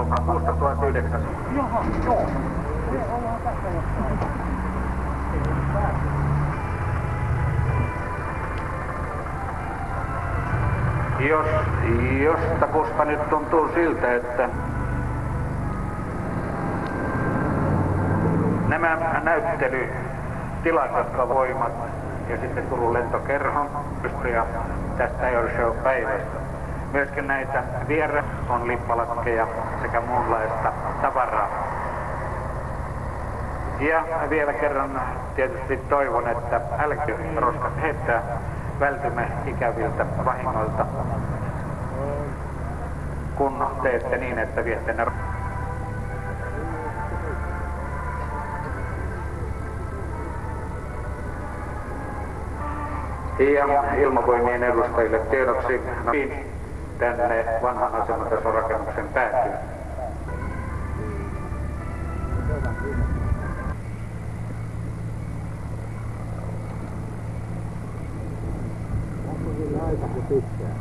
lokakuusta 1900. Jaha, joo. Me ollaan tässä jossain. Jostakusta nyt tuntuu siltä, että nämä näyttelytilat, jotka voimat ja sitten Turun lentokerhon ja tästä Airshow-päivästä. Myöskin näitä vieressä on lippalakkeja sekä muunlaista tavaraa. Ja vielä kerran tietysti toivon, että älkää roskat heittää, vältymme ikäviltä vahingoilta, kun teette niin, että viette ne. Ja ilmavoimien edustajille tiedoksi tänne vanhan asematasorakennuksen päätyy. Onko sillä aika se pitkään?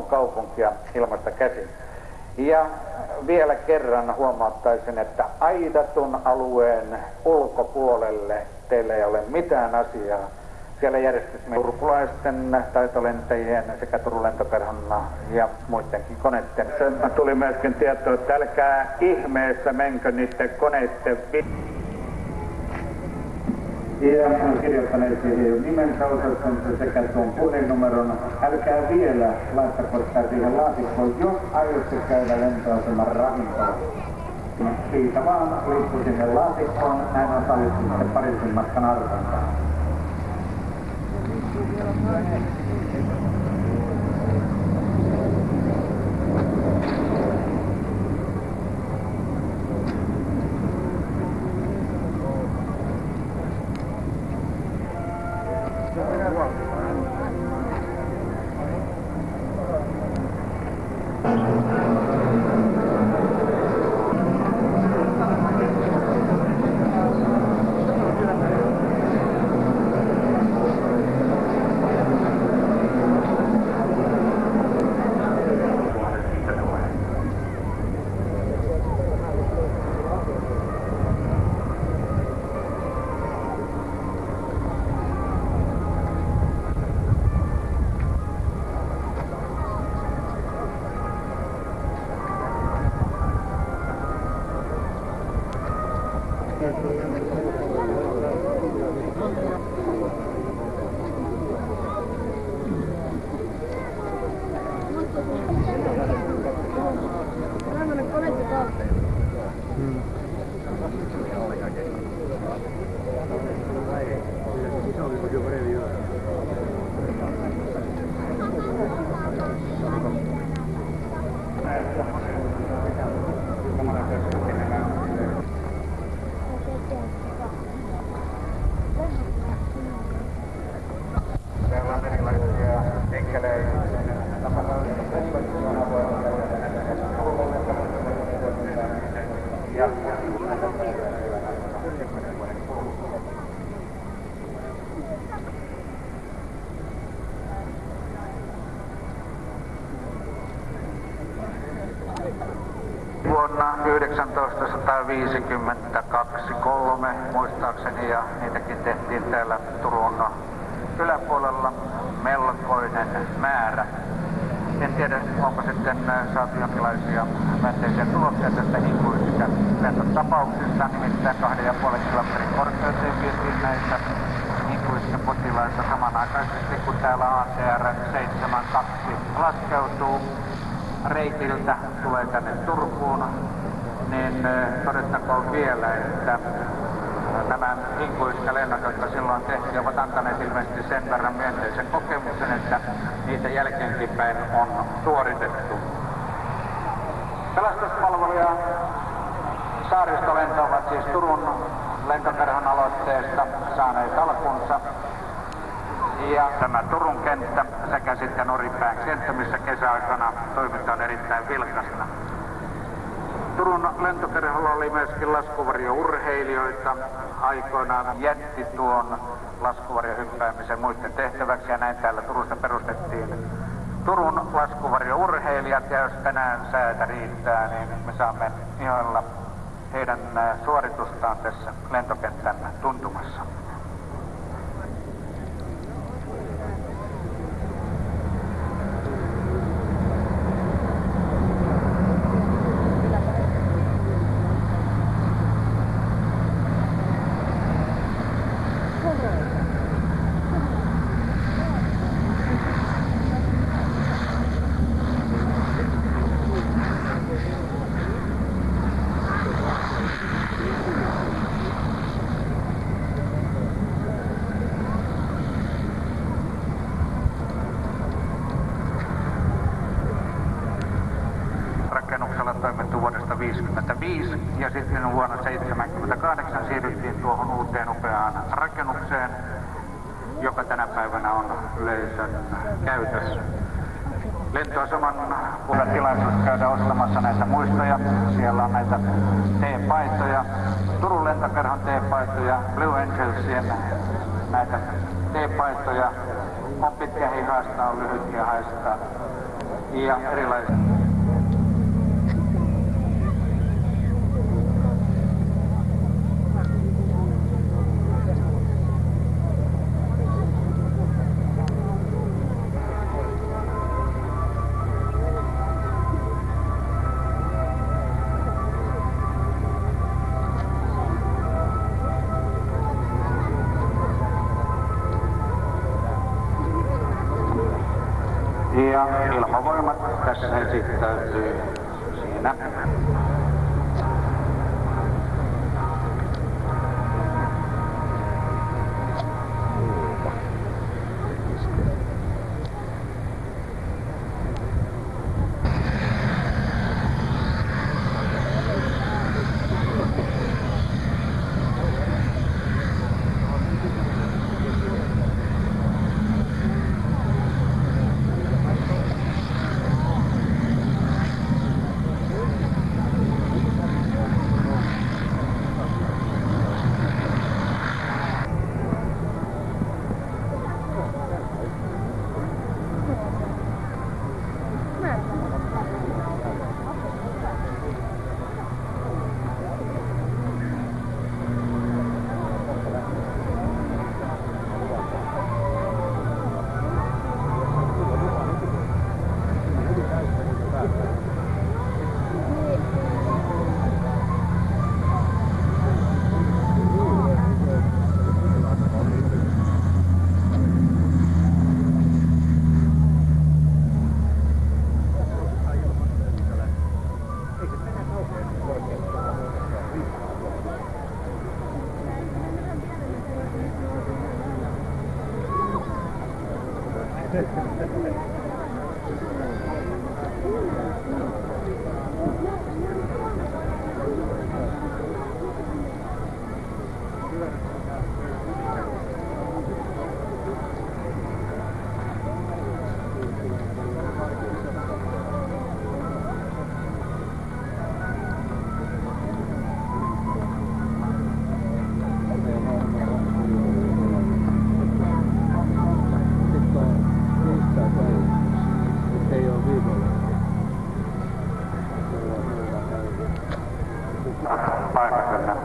Kaupunkia ilmasta käsin. Ja vielä kerran huomauttaisin, että aidatun alueen ulkopuolelle teillä ei ole mitään asiaa. Siellä järjestetään turkulaisten taitolentäjien sekä Turun lentokerhon ja muidenkin koneiden. Sen tuli myöskin tietoa, että älkää ihmeessä menkö niiden koneiden ja kirjoittaneet siihen nimensä, osoittansa sekä tuon puhelinnumeron. Älkää vielä laittako sitä siihen laatikkoon, jos aiotte käydä lentoaseman ravintolaan. Siitä vaan liittyy sinne laatikkoon, näin osallistutte Pariisin matkan arvontaan. Vuonna 1952-3 muistaakseni, ja niitäkin tehtiin täällä Turun yläpuolella melkoinen määrä. En tiedä, onko sitten saatu jonkinlaisia myönteisiä tuloksia tästä hikuisista lentotapauksista, nimittäin 2,5 kilometrin korkeuteen vietiin näitä hikuisista potilaista samanaikaisesti, kun täällä ATR 72 laskeutuu reitiltä, tulee tänne Turkuun, niin todettakoon vielä, että nämä hikuiskälennot, jotka silloin tehtiin, ovat antaneet ilmeisesti sen verran myönteisen kokemuksen, että niitä jälkeenkin päin on suoritettu. Pelastuspalvelu ja saaristolento ovat siis Turun lentokerhon aloitteesta saaneet alkunsa. Ja tämä Turun kenttä sekä sitten Oripään kenttä, missä kesäaikana toiminta on erittäin vilkasta. Turun lentokerholla oli myöskin laskuvarjourheilijoita. Aikoinaan jätti tuon laskuvarjohyppäämisen muiden tehtäväksi ja näin täällä Turussa perustettiin Turun laskuvarjourheilijat. Ja jos tänään säätä riittää, niin me saamme ihailla heidän suoritustaan tässä lentokentän tuntumassa. Rakennuksella toimittu vuodesta 1955 ja sitten vuonna 1978 siirryttiin tuohon uuteen upeaan rakennukseen, joka tänä päivänä on yleisön käytössä. Lentoaseman puolen tilaisuus käydä ostamassa näitä muistoja. Siellä on näitä T-paitoja, Turun lentokerhon T-paitoja, Blue Angelsien näitä T-paitoja. On pitkä hihasta, on lyhyt hihasta ja erilaisia. Ja ilmavoimat tässä esittäytyy siinä. Paikallinen.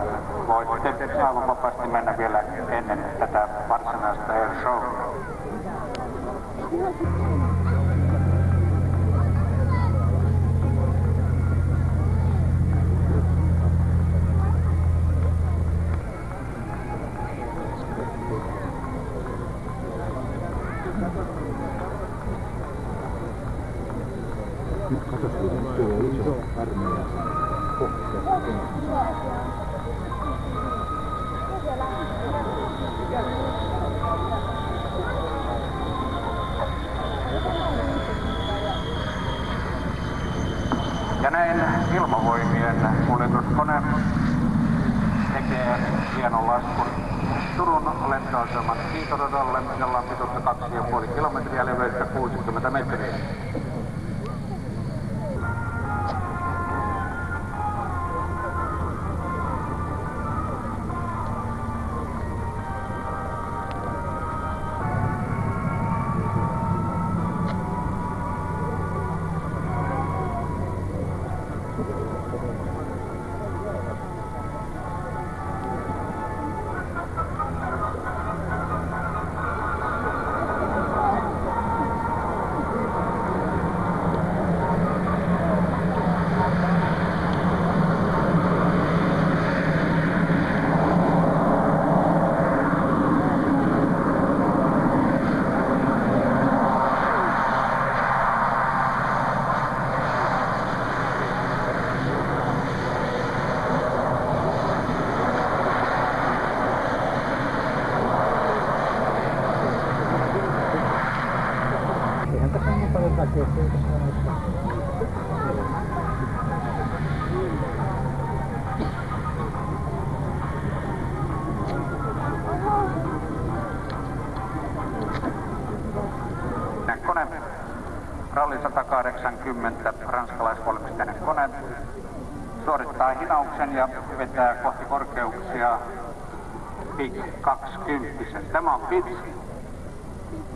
Voitte aivan vapaasti mennä vielä ennen tätä varsinaista air show. Nyt katsos, kun tuo iso armeija kohta. Ja näin ilmavoimien kuljetuskone tekee hienon laskun Turun lentoaseman kiitoradalle, jolla on pituutta 2,5 kilometriä, leveyttä 60 metriä. Kone, Ralli 180, ranskalaisvalmisteinen kone, suorittaa hinauksen ja vetää kohti korkeuksia Big 20. Tämä on Pitts,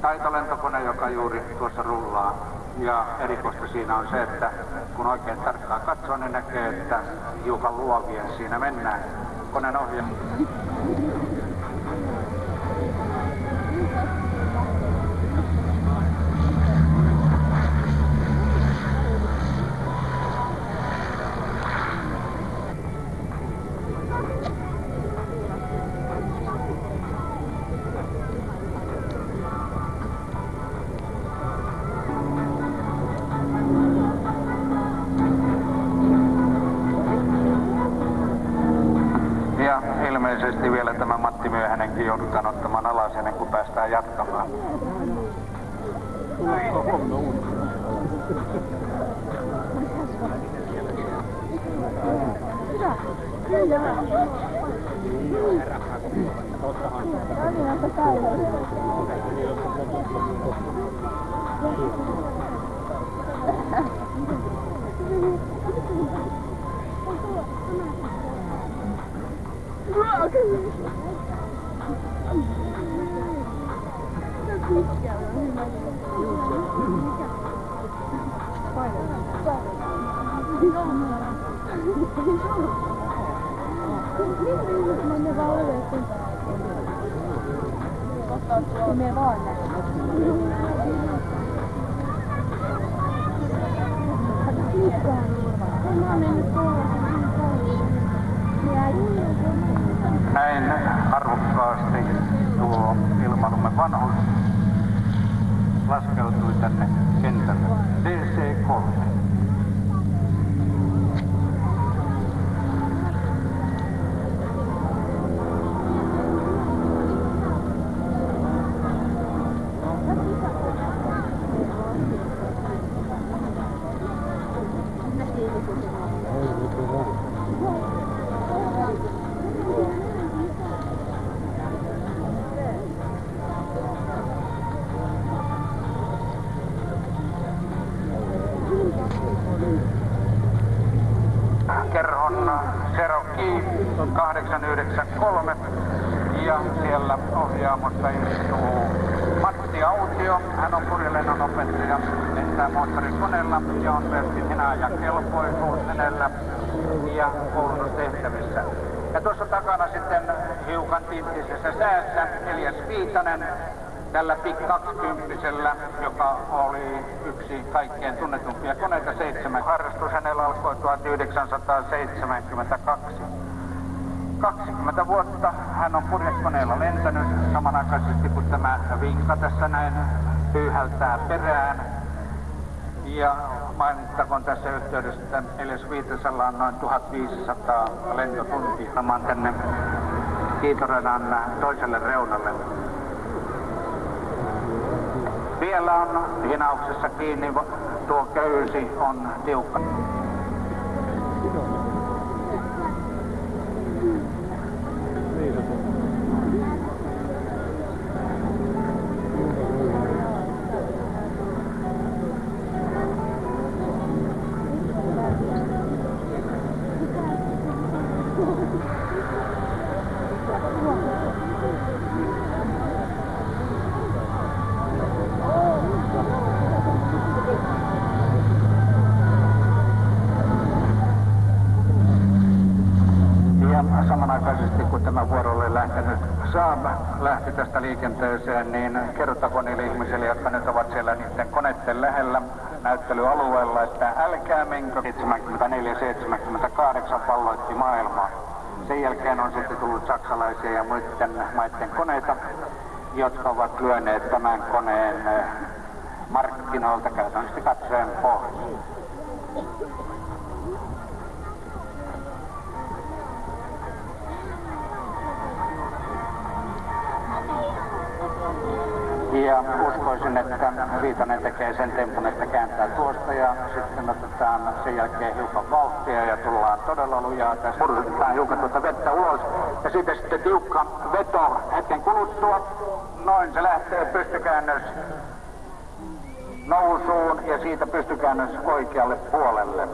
taitolentokone, joka juuri tuossa rullaa. Ja erikoista siinä on se, että kun oikein tarkkaan katsoo, niin näkee, että hiukan luovien siinä mennään koneen ohjaa. Ilmeisesti vielä tämä Matti Myöhänenkin joudutaan ottamaan alas ennen kuin päästään jatkamaan. Näin arvokkaasti tuo ilmailumme vanhus laskeutui tänne kentälle. DC3. Kerhon Cherokee 893 ja siellä ohjaamossa istuu Matti Autio. Hän on purjelennon opettaja, lentää moottorikoneella ja on myöskin hinaaja kelpoisuus hänellä ja koulutustehtävissä. Ja tuossa takana sitten hiukan tintisessä säässä Elias Viitanen tällä Big 20, joka oli yksi kaikkein tunnetumpia koneita 7. Harrastus hänellä alkoi 1972. 20 vuotta hän on purjekoneella lentänyt samanaikaisesti kun tämä vinkka tässä näin pyyhältää perään. Ja mainittakoon tässä yhteydessä, että Elias Viitasella on noin 1500 lentotuntia tänne kiitoradan toiselle reunalle. Vielä on hinauksessa kiinni, tuo köysi on tiukka. Samanaikaisesti kun tämä vuorolle lähtenyt Saab lähti tästä liikenteeseen, niin kerrottakoon niille ihmisille, jotka nyt ovat siellä niiden koneiden lähellä näyttelyalueella, että älkää menkö 74-78 valloitti maailmaa. Sen jälkeen on sitten tullut saksalaisia ja muiden maiden koneita, jotka ovat lyöneet tämän koneen markkinoilta käytännössä katsoen pois. Ja uskoisin, uskoisin, että Viitanen tekee sen tempun, että kääntää tuosta ja sitten otetaan sen jälkeen hiukan vauhtia ja tullaan todella lujaa. Tässä pursutetaan hiukan tuota vettä ulos ja sitten tiukka veto hetken kuluttua. Noin se lähtee pystykäännös nousuun ja siitä pystykäännös oikealle puolelle.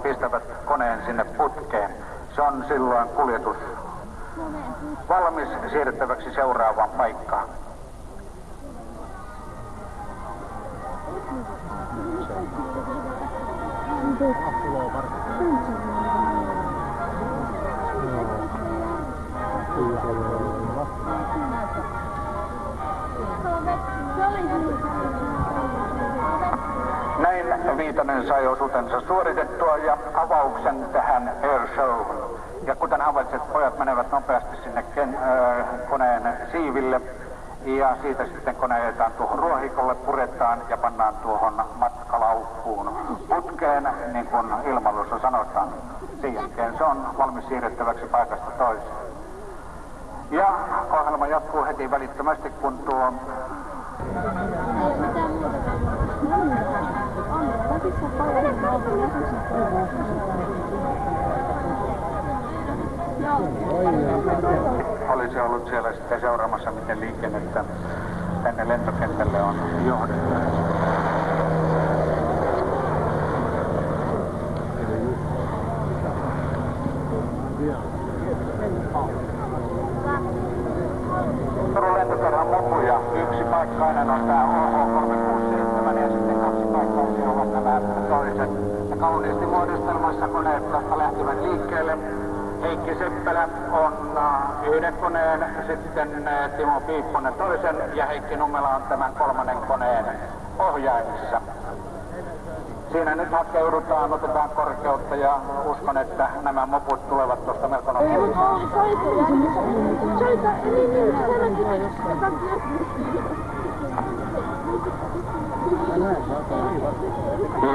Pistävät koneen sinne putkeen. Se on silloin kuljetus valmis siirrettäväksi seuraavaan paikkaan. Näin Viitanen sai osuutensa suoritettua ja avauksen tähän airshowhun. Ja kuten havaitset, pojat menevät nopeasti sinne koneen siiville ja siitä sitten kone ajetaan tuohon ruohikolle, puretaan ja pannaan tuohon matkalaukkuun putkeen, niin kuin ilmailussa sanotaan. Sen jälkeen se on valmis siirrettäväksi paikasta toiseen. Ja ohjelma jatkuu heti välittömästi, kun tuo olisi ollut siellä sitten seuraamassa, miten liikennettä tänne lentokentälle on johdettu. Turun lentokerran mopuja. Yksi paikkainen on tämä OH367 ja sitten kaksi paikkaisia ovat nämä toiset. Ja kauniisti muodostelmassa koneet, jotka lähtivät liikkeelle. Heikki Seppälä on yhden koneen, sitten Timo Piipponen toisen ja Heikki Nummela on tämän kolmannen koneen ohjaimissa. Siinä nyt hakeudutaan, otetaan korkeutta ja uskon, että nämä moput tulevat tuosta melko nopeasti.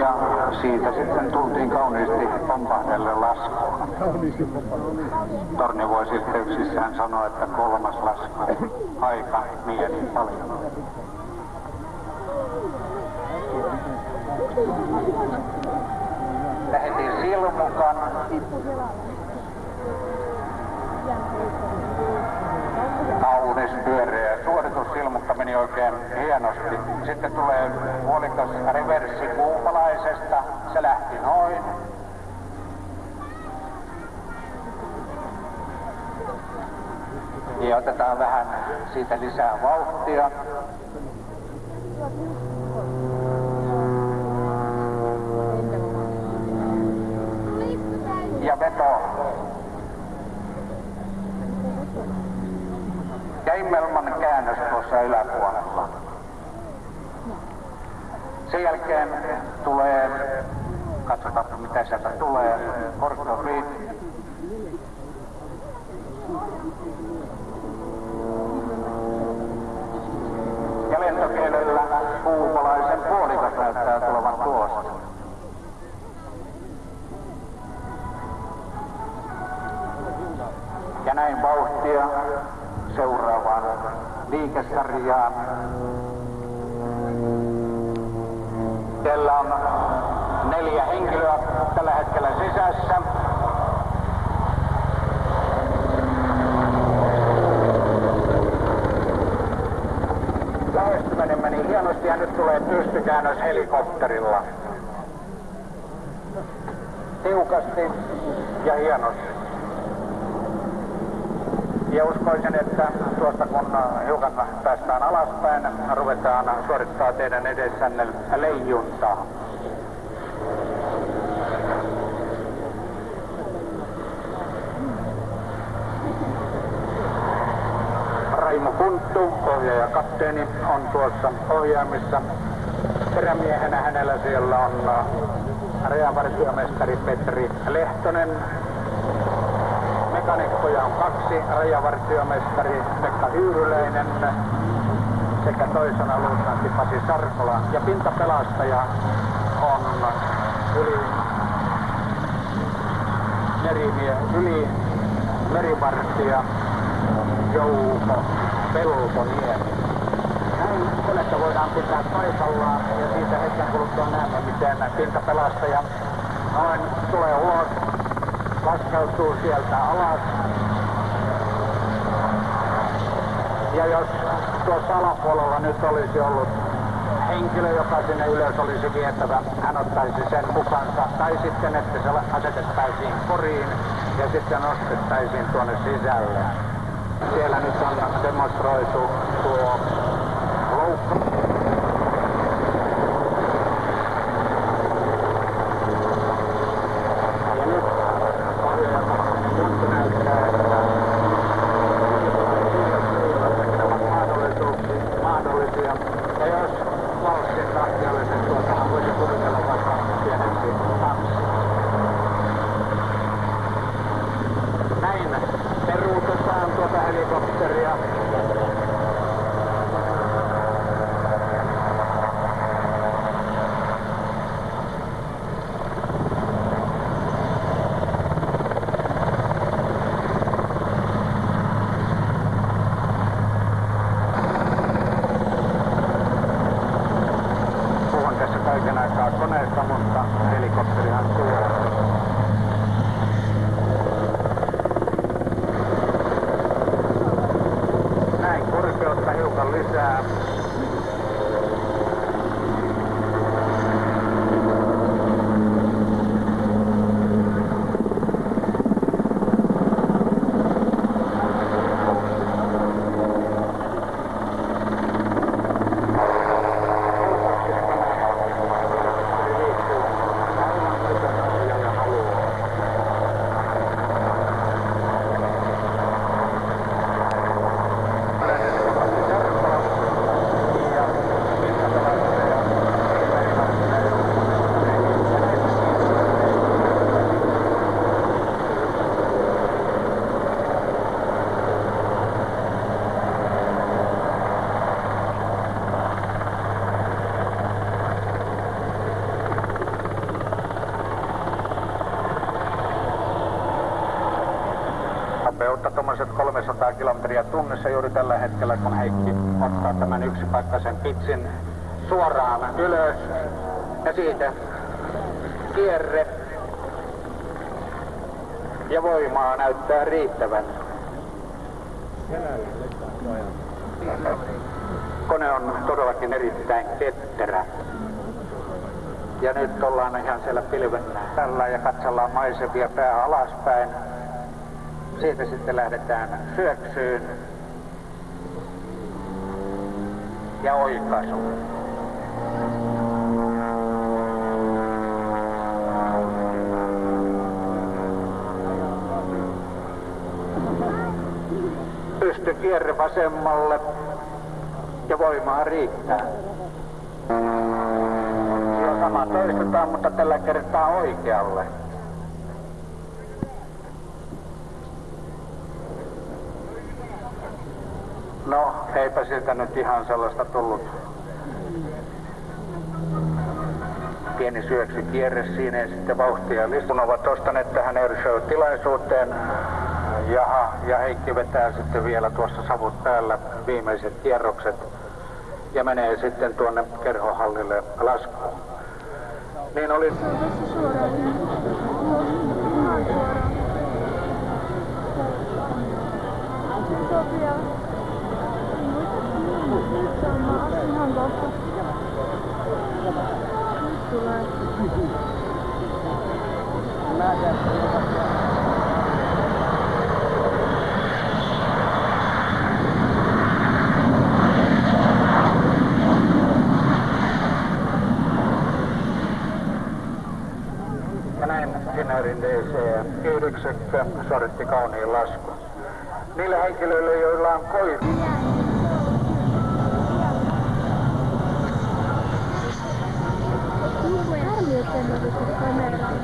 Ja siitä sitten tultiin kauniisti Pompahdelle laskuun. Torni voisi yhteyksissään sanoa, että kolmas lasku. Aika mieli paljon. Lähetin Silmukan. Kaunis pyöreä suoritus, Silmukka meni oikein hienosti. Sitten tulee puolikas reverssi Kuupalaisesta. Se lähti noin. Ja otetaan vähän siitä lisää vauhtia. Ja veto. Ja Immelman käännös tuossa yläpuolella. Sen jälkeen tulee, katsotaan mitä sieltä tulee, korkeusriit. Ja lentokielellä Kuupalaisen puolikas näyttää tulevan tuosta. Ja näin vauhtia seuraavaan liikesarjaan. Siellä on 4 henkilöä tällä hetkellä sisässä. Lähestyminen meni hienosti ja nyt tulee pystykäännös helikopterilla. Tiukasti ja hienosti. Ja uskoisin, että tuosta kun hiukan päästään alaspäin, ruvetaan suorittaa teidän edessänne leijuntaa. Raimo Kunttu, ohjaaja kapteeni, on tuossa ohjaamissa. Perämiehenä hänellä siellä on rajavartiomestari Petri Lehtonen. Mekanikkoja on 2, rajavartiomestari Pekka Hyyryläinen sekä toisena luutnantti Pasi Sarkola ja pintapelastaja on yli merivartija Jouko Peltoniemi. Näin konetta voidaan pitää paikallaan ja siitä hetken kuluttua näemme, miten pintapelastaja noin tulee ulos, laskeutuu sieltä alas. Ja jos tuossa alapuolella nyt olisi ollut henkilö, joka sinne ylös olisi vietävä, hän ottaisi sen mukansa. Tai sitten, että se asetettaisiin koriin ja sitten nostettaisiin tuonne sisälle. Siellä nyt on demonstroitu tuo loukko. Ja nyt kunto näyttää, että mahdollisia. Ja jos valssin tahtia olisi tuotahan voisi kuvitella vaikka pieneksi taksi. Näin peruutetaan tuota helikopteria. Puhun tässä kaiken aikaa koneesta, mutta helikopterihan tuo. Näin korkeutta hiukan lisää. Nopeutta tuommoiset 300 kilometriä tunnissa juuri tällä hetkellä, kun Heikki ottaa tämän yksipaikkaisen pitsin suoraan ylös ja siitä kierre ja voimaa näyttää riittävän. Kone on todellakin erittäin ketterä. Ja nyt ollaan ihan siellä pilven päällä ja katsellaan maisemia pää alaspäin. Siitä sitten lähdetään syöksyyn ja oikaisuun. Pystykierre vasemmalle ja voimaa riittää. Ja sama toistetaan, mutta tällä kertaa oikealle. No, eipä siltä nyt ihan sellaista tullut. Pieni syöksykierre siinä ja sitten vauhtia lisää. Kun ovat ostaneet tähän airshow-tilaisuuteen, ja Heikki vetää sitten vielä tuossa savut päällä viimeiset kierrokset ja menee sitten tuonne kerhohallille laskuun. Niin oli... Ihan kohta. Tulee. Ja näin Finnairin DC-9 suoritti kauniin laskun. Niille henkilöille, joilla on koivu. Harmi, että en ole kameraan.